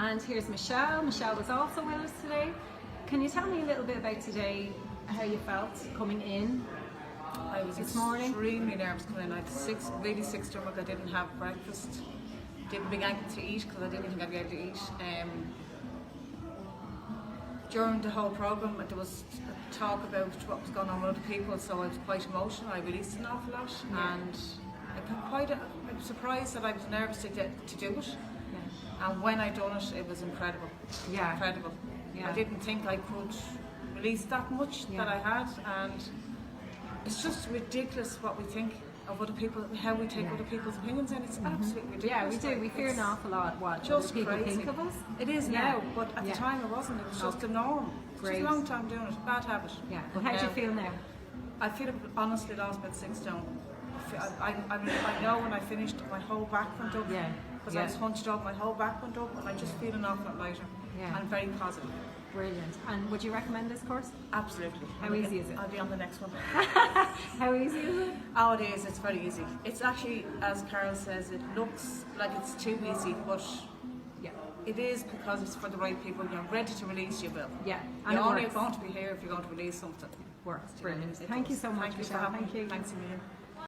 And here's Michelle. Michelle was also with us today. Can you tell me a little bit about today, how you felt coming in? I was extremely nervous coming in. I had really sick stomach. I didn't have breakfast. Didn't bring anything to eat because I didn't think I'd be able to eat. During the whole programme, there was talk about what was going on with other people, so I was quite emotional. I released an awful lot, and I was surprised that I was nervous to do it. Yeah. And when I done it, it was incredible. Yeah. Incredible. Yeah. I didn't think I could release that much that I had, and it's just ridiculous what we think of other people, how we take other people's opinions, and it's absolutely ridiculous. Yeah, we do. We fear an awful lot what just people think of us. It is now, but at the time it wasn't. It was just a norm. It's just a long time doing it. Bad habit. Yeah. And how do you feel now? I feel honestly lost about 6 stone. I know when I finished, my whole back went up. Yeah. Because I was hunched up, my whole back went up, and I just feel an awful lot lighter. Yeah. And very positive. Brilliant. And would you recommend this course? Absolutely. How easy is it? I'll be on the next one. How easy is it? Oh, it is. It's very easy. It's actually, as Karl says, it looks like it's too easy, but it is because it's for the right people. You're ready to release, you will. Yeah. And you're only going to be here if you're going to release something. Works. Brilliant. Thank you so much, Michelle. Thank you. Thanks a million.